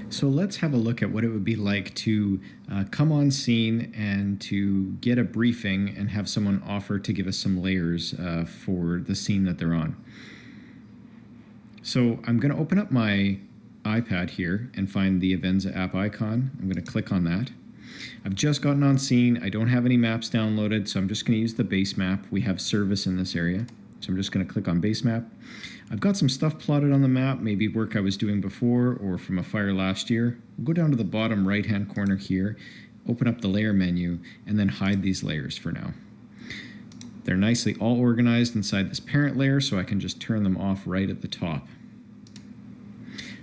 So let's have a look at what it would be like to come on scene and to get a briefing and have someone offer to give us some layers for the scene that they're on. So I'm going to open up my iPad here and find the Avenza app icon. I'm going to click on that. I've just gotten on scene. I don't have any maps downloaded, so I'm just going to use the base map. We have service in this area, so I'm just going to click on base map. I've got some stuff plotted on the map, maybe work I was doing before or from a fire last year. We'll go down to the bottom right-hand corner here, open up the layer menu, and then hide these layers for now. They're nicely all organized inside this parent layer, so I can just turn them off right at the top.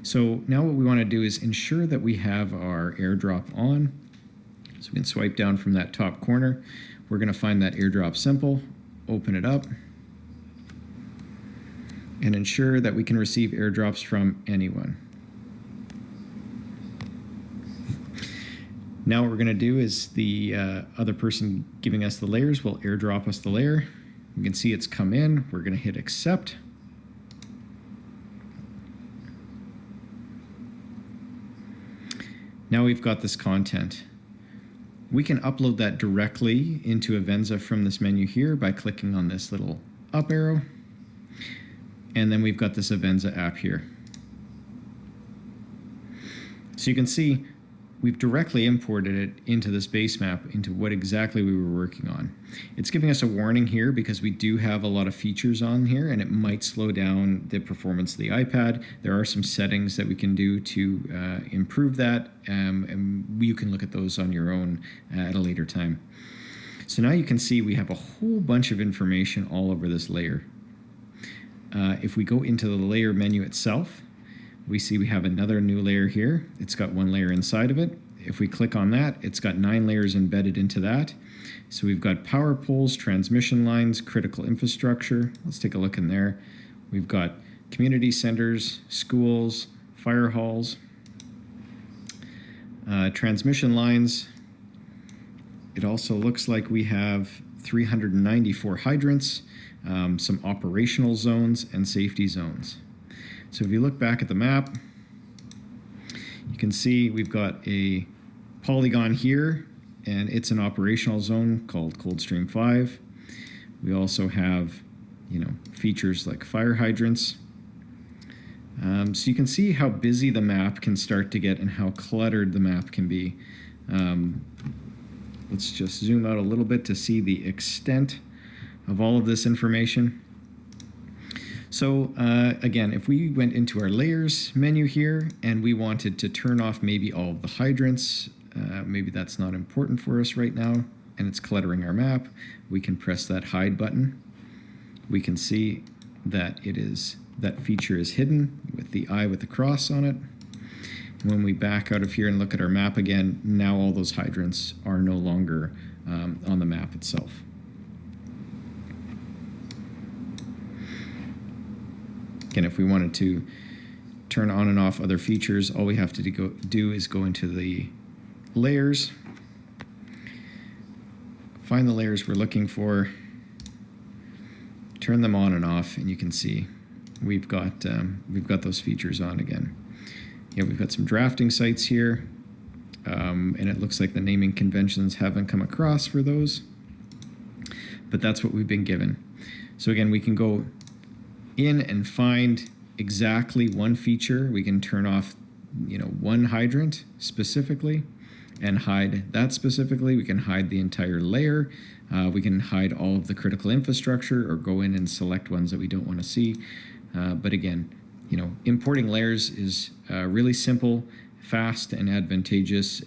So now what we want to do is ensure that we have our airdrop on. So we can swipe down from that top corner. We're going to find that airdrop symbol, open it up, and ensure that we can receive airdrops from anyone. Now what we're going to do is the other person giving us the layers will airdrop us the layer. We can see it's come in. We're going to hit accept. Now we've got this content. We can upload that directly into Avenza from this menu here by clicking on this little up arrow. And then we've got this Avenza app here. So you can see we've directly imported it into this base map into what exactly we were working on. It's giving us a warning here because we do have a lot of features on here and it might slow down the performance of the iPad. There are some settings that we can do to improve that, and you can look at those on your own at a later time. So now you can see we have a whole bunch of information all over this layer. If we go into the layer menu itself, we see we have another new layer here. It's got one layer inside of it. If we click on that, it's got 9 layers embedded into that. So we've got power poles, transmission lines, critical infrastructure. Let's take a look in there. We've got community centers, schools, fire halls, transmission lines. It also looks like we have 394 hydrants, some operational zones, and safety zones. So if you look back at the map, you can see we've got a polygon here, and it's an operational zone called Coldstream 5. We also have, features like fire hydrants. So you can see how busy the map can start to get and how cluttered the map can be. Let's just zoom out a little bit to see the extent of all of this information. So again, if we went into our layers menu here and we wanted to turn off maybe all of the hydrants, maybe that's not important for us right now and it's cluttering our map, we can press that hide button. We can see that that feature is hidden with the eye with the cross on it. When we back out of here and look at our map again, now all those hydrants are no longer on the map itself. Again, if we wanted to turn on and off other features, all we have to do is go into the layers, find the layers we're looking for, turn them on and off, and you can see we've got those features on again. Yeah, we've got some drafting sites here, and it looks like the naming conventions haven't come across for those, but that's what we've been given. So again, we can go in and find exactly one feature. We can turn off, one hydrant specifically and hide that specifically. We can hide the entire layer. We can hide all of the critical infrastructure or go in and select ones that we don't want to see. But again, importing layers is really simple, fast, and advantageous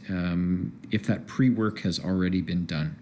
if that pre-work has already been done.